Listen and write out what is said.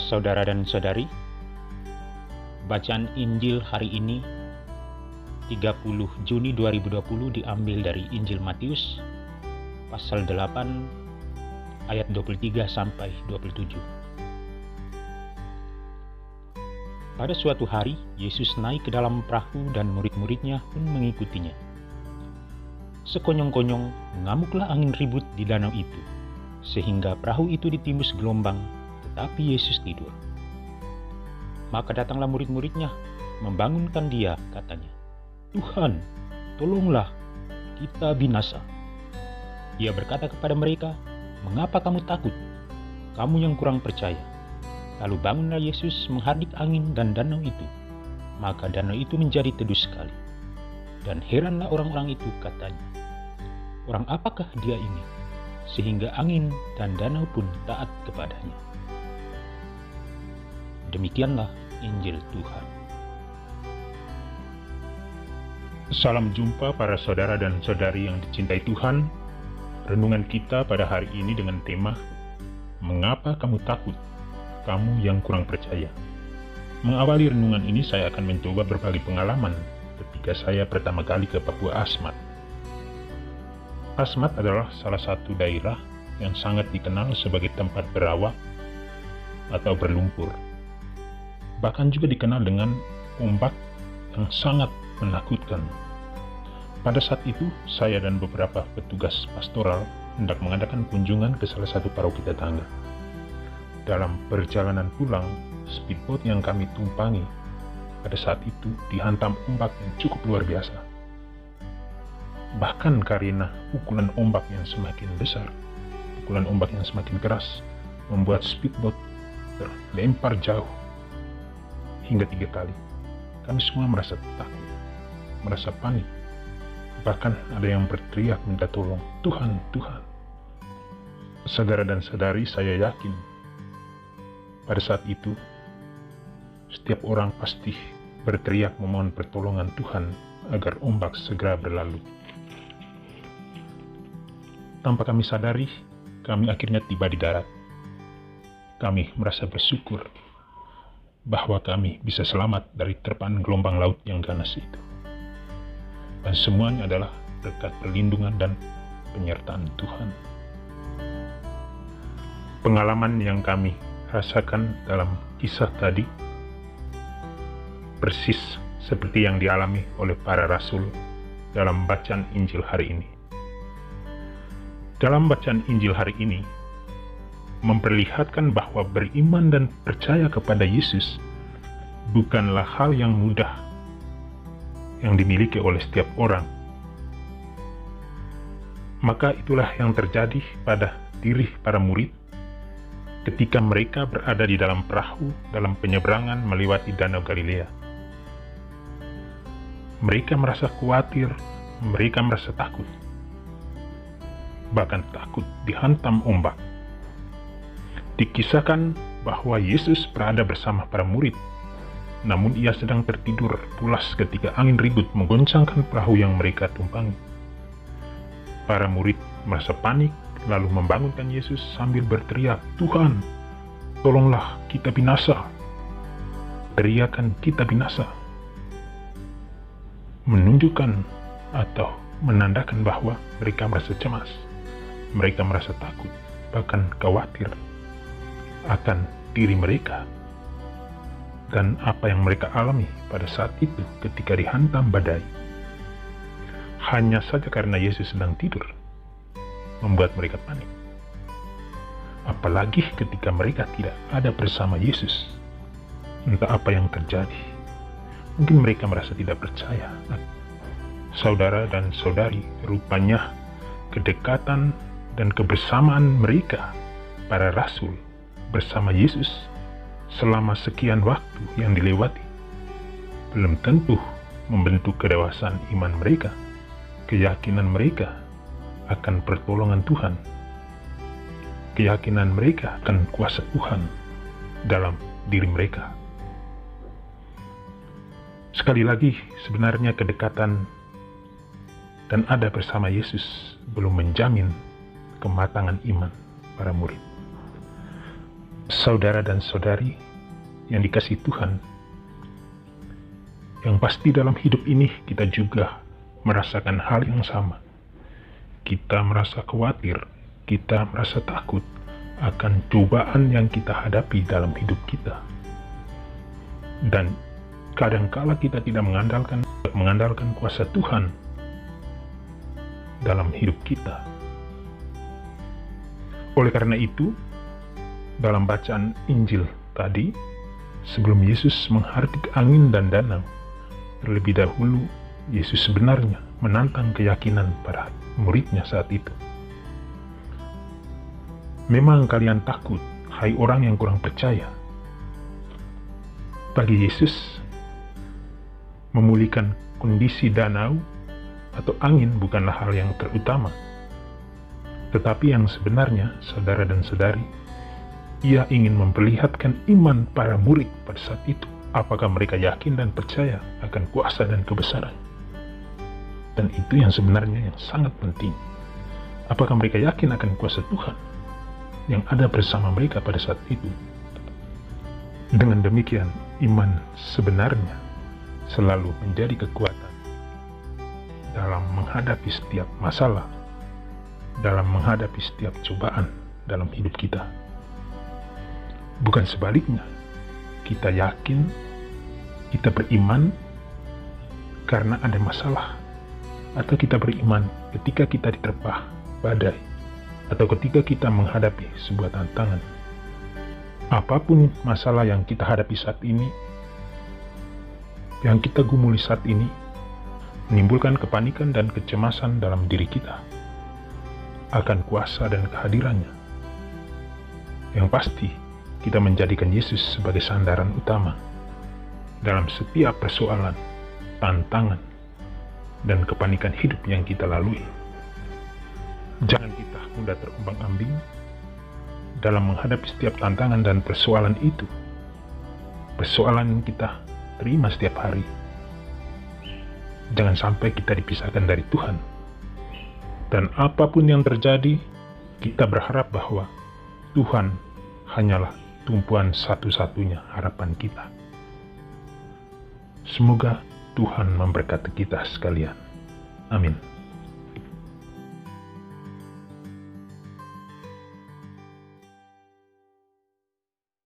saudara dan saudari, bacaan Injil hari ini 30 Juni 2020 diambil dari Injil Matius pasal 8 ayat 23 sampai 27. Pada suatu hari, Yesus naik ke dalam perahu dan murid-muridnya pun mengikutinya. Sekonyong-konyong mengamuklah angin ribut di danau itu, sehingga perahu itu ditimbus gelombang, tetapi Yesus tidur. Maka datanglah murid-muridnya, membangunkan dia, katanya, "Tuhan, tolonglah, kita binasa." Ia berkata kepada mereka, "Mengapa kamu takut? Kamu yang kurang percaya." Lalu bangunlah Yesus menghardik angin dan danau itu. Maka danau itu menjadi teduh sekali. Dan heranlah orang-orang itu, katanya, "Orang apakah dia ini, sehingga angin dan danau pun taat kepadanya?" Demikianlah Injil Tuhan. Salam jumpa para saudara dan saudari yang dicintai Tuhan. Renungan kita pada hari ini dengan tema, "Mengapa kamu takut, kamu yang kurang percaya?" Mengawali renungan ini saya akan mencoba berbagi pengalaman ketika saya pertama kali ke Papua Asmat. Asmat adalah salah satu daerah yang sangat dikenal sebagai tempat berawak atau berlumpur. Bahkan juga dikenal dengan ombak yang sangat menakutkan. Pada saat itu, saya dan beberapa petugas pastoral hendak mengadakan kunjungan ke salah satu paroki tetangga. Dalam perjalanan pulang, speedboat yang kami tumpangi pada saat itu dihantam ombak yang cukup luar biasa. Bahkan karena pukulan ombak yang semakin besar, pukulan ombak yang semakin keras, membuat speedboat terlempar jauh hingga 3 kali. Kami semua merasa takut, merasa panik. Bahkan ada yang berteriak minta tolong, "Tuhan, Tuhan." Saudara dan saudari, saya yakin pada saat itu setiap orang pasti berteriak memohon pertolongan Tuhan agar ombak segera berlalu. Tanpa kami sadari, kami akhirnya tiba di darat. Kami merasa bersyukur bahwa kami bisa selamat dari terpaan gelombang laut yang ganas itu. Dan semuanya adalah berkat perlindungan dan penyertaan Tuhan. Pengalaman yang kami rasakan dalam kisah tadi persis seperti yang dialami oleh para rasul dalam bacaan Injil hari ini. Dalam bacaan Injil hari ini memperlihatkan bahwa beriman dan percaya kepada Yesus bukanlah hal yang mudah yang dimiliki oleh setiap orang. Maka itulah yang terjadi pada diri para murid ketika mereka berada di dalam perahu dalam penyeberangan melewati Danau Galilea. Mereka merasa khawatir, mereka merasa takut, bahkan takut dihantam ombak. Dikisahkan bahwa Yesus berada bersama para murid, namun ia sedang tertidur pulas ketika angin ribut menggoncangkan perahu yang mereka tumpangi. Para murid merasa panik, lalu membangunkan Yesus sambil berteriak, "Tuhan, tolonglah, kita binasa." Teriakan "kita binasa" menunjukkan atau menandakan bahwa mereka merasa cemas, mereka merasa takut, bahkan khawatir akan diri mereka dan apa yang mereka alami pada saat itu ketika dihantam badai. Hanya saja karena Yesus sedang tidur membuat mereka panik. Apalagi ketika mereka tidak ada bersama Yesus. Entah apa yang terjadi. Mungkin mereka merasa tidak percaya. Saudara dan saudari, rupanya kedekatan dan kebersamaan mereka, para rasul, bersama Yesus selama sekian waktu yang dilewati belum tentu membentuk kedewasaan iman mereka, keyakinan mereka akan pertolongan Tuhan, keyakinan mereka akan kuasa Tuhan dalam diri mereka. Sekali lagi, sebenarnya kedekatan dan ada bersama Yesus belum menjamin kematangan iman para murid. Saudara dan saudari yang dikasihi Tuhan, yang pasti dalam hidup ini kita juga merasakan hal yang sama. Kita merasa khawatir, kita merasa takut akan cobaan yang kita hadapi dalam hidup kita. Dan kadangkala kita tidak mengandalkan kuasa Tuhan dalam hidup kita. Oleh karena itu, dalam bacaan Injil tadi, sebelum Yesus menghardik angin dan danau, terlebih dahulu Yesus sebenarnya menantang keyakinan para muridnya saat itu. Memang kalian takut, hai orang yang kurang percaya. Bagi Yesus, memulihkan kondisi danau atau angin bukanlah hal yang terutama. Tetapi yang sebenarnya, saudara dan saudari, ia ingin memperlihatkan iman para murid pada saat itu. Apakah mereka yakin dan percaya akan kuasa dan kebesaran? Dan itu yang sebenarnya yang sangat penting. Apakah mereka yakin akan kuasa Tuhan yang ada bersama mereka pada saat itu? Dengan demikian, iman sebenarnya selalu menjadi kekuatan dalam menghadapi setiap masalah, dalam menghadapi setiap cobaan dalam hidup kita. Bukan sebaliknya, kita yakin, kita beriman karena ada masalah, atau kita beriman ketika kita diterpa badai, atau ketika kita menghadapi sebuah tantangan. Apapun masalah yang kita hadapi saat ini, yang kita gumuli saat ini, menimbulkan kepanikan dan kecemasan dalam diri kita akan kuasa dan kehadirannya. Yang pasti, kita menjadikan Yesus sebagai sandaran utama dalam setiap persoalan, tantangan, dan kepanikan hidup yang kita lalui. Jangan kita mudah terombang-ambing dalam menghadapi setiap tantangan dan persoalan itu. Persoalan kita terima setiap hari. Jangan sampai kita dipisahkan dari Tuhan. Dan apapun yang terjadi, kita berharap bahwa Tuhan hanyalah tumpuan satu-satunya harapan kita. Semoga Tuhan memberkati kita sekalian. Amin.